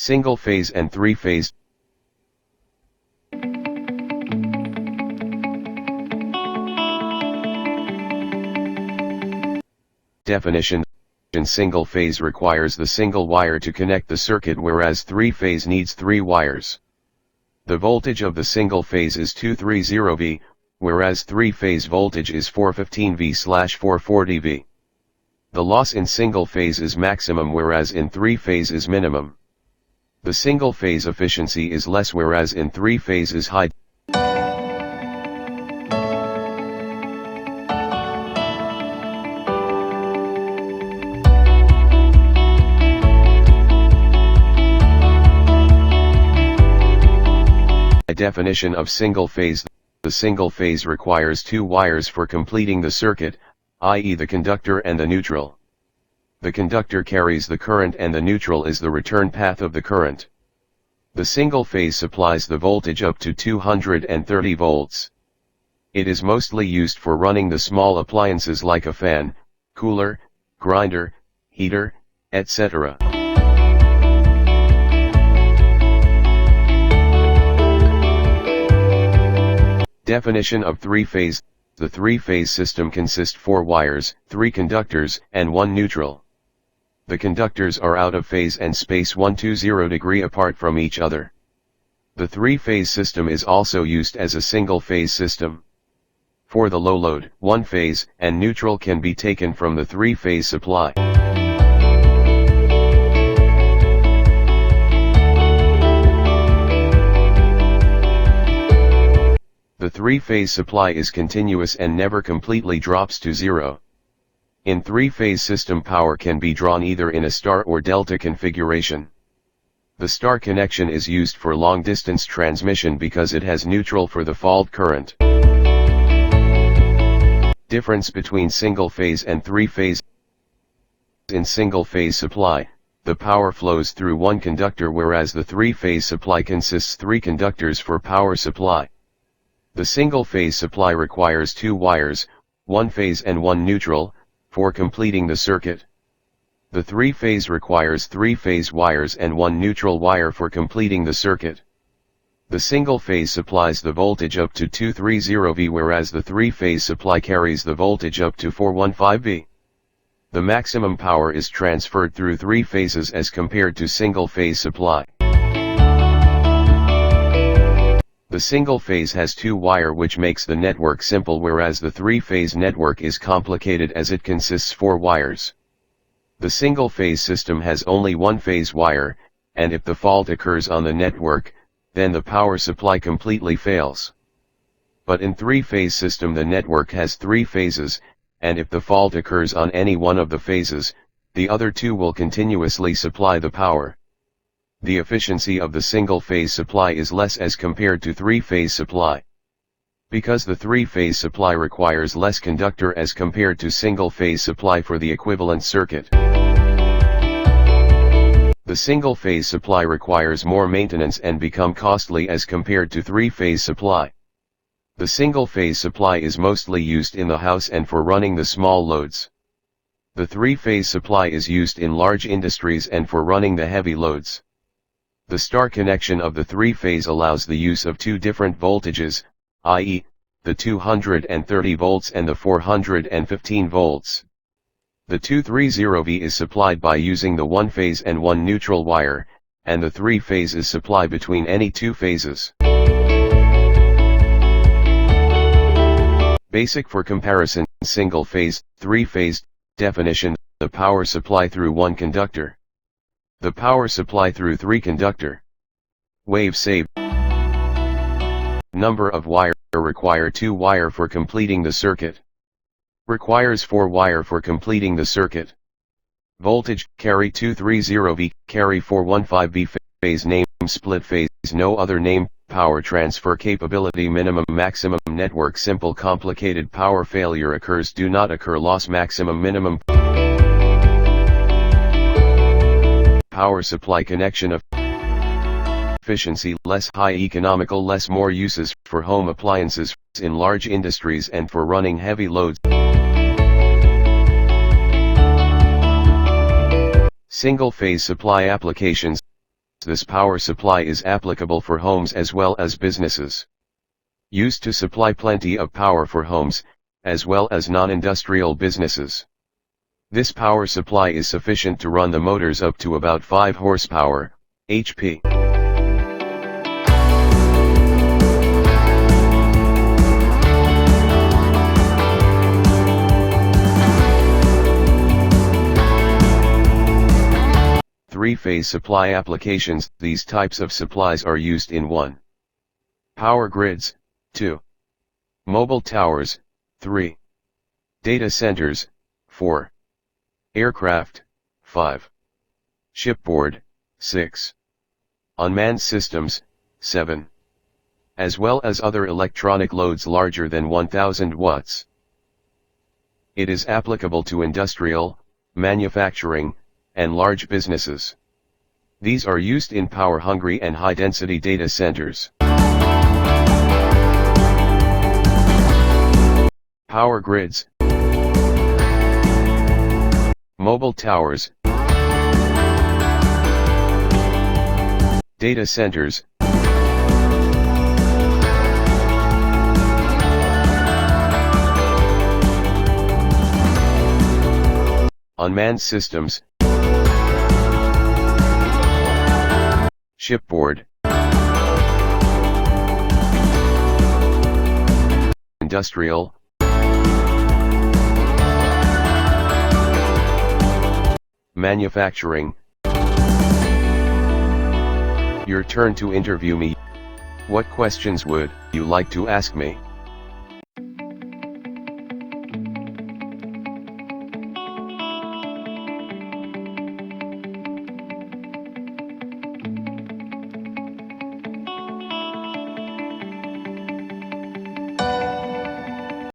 Single phase and three phase. Definition: single phase requires the single wire to connect the circuit, whereas three phase needs three wires. The voltage of the single phase is 230 V, whereas three phase voltage is 415 V/440 V. The loss in single phase is maximum, whereas in three phase is minimum. The single phase efficiency is less, whereas in three phase is high. Definition of single phase: the single phase requires two wires for completing the circuit, i.e. the conductor and the neutral. The conductor carries the current and the neutral is the return path of the current. The single phase supplies the voltage up to 230 volts. It is mostly used for running the small appliances like a fan, cooler, grinder, heater, etc. Definition of three-phase: the three-phase system consists 4 wires, 3 conductors, and 1 neutral. The conductors are out of phase and space 120 degree apart from each other. The three-phase system is also used as a single-phase system. For the low load, one phase and neutral can be taken from the three-phase supply. The three-phase supply is continuous and never completely drops to zero. In three-phase system, power can be drawn either in a star or delta configuration. The star connection is used for long-distance transmission because it has neutral for the fault current. Difference between single-phase and three-phase: in single-phase supply, the power flows through one conductor, whereas the three-phase supply consists 3 conductors for power supply. The single-phase supply requires 2 wires, 1 phase and 1 neutral, for completing the circuit. The three-phase requires 3 phase wires and 1 neutral wire for completing the circuit. The single-phase supplies the voltage up to 230 V, whereas the three-phase supply carries the voltage up to 415 V. The maximum power is transferred through 3 phases as compared to single-phase supply. The single phase has 2 wire, which makes the network simple, whereas the three-phase network is complicated as it consists 4 wires. The single phase system has only 1 phase wire, and if the fault occurs on the network, then the power supply completely fails. But in three-phase system, the network has 3 phases, and if the fault occurs on any one of the phases, the other 2 will continuously supply the power. The efficiency of the single-phase supply is less as compared to three-phase supply. Because the three-phase supply requires less conductor as compared to single-phase supply for the equivalent circuit. The single-phase supply requires more maintenance and become costly as compared to three-phase supply. The single-phase supply is mostly used in the house and for running the small loads. The three-phase supply is used in large industries and for running the heavy loads. The star connection of the three-phase allows the use of 2 different voltages, i.e., the 230 volts and the 415 volts. The 230 V is supplied by using the 1 phase and 1 neutral wire, and the 3 phase is supplied between any 2 phases. Basic for comparison: single phase, 3 phase. Definition: the power supply through 1 conductor. The power supply through 3 conductor. Wave saved. Number of wire: require 2 wire for completing the circuit. Requires 4 wire for completing the circuit. Voltage: carry 230 V, carry 415 V. Phase name: split phase, no other name. Power transfer capability: minimum, maximum. Network: simple, complicated. Power failure occurs, do not occur. Loss: maximum, minimum. Power supply connection of efficiency: less, high, economical. Less, more. Uses: for home appliances, in large industries, and for running heavy loads. Single phase supply applications: This power supply is applicable for homes as well as businesses. Used to supply plenty of power for homes, as well as non-industrial businesses. This power supply is sufficient to run the motors up to about 5 horsepower, HP. Three-phase supply applications. These types of supplies are used in 1. Power grids, 2. Mobile towers, 3. Data centers, 4. Aircraft, 5. Shipboard, 6. Unmanned systems, 7. As well as other electronic loads larger than 1000 watts. It is applicable to industrial, manufacturing, and large businesses. These are used in power-hungry and high-density data centers. Power grids, mobile towers, data centers, unmanned systems, shipboard, industrial, manufacturing. Your turn to interview me. What questions would you like to ask me?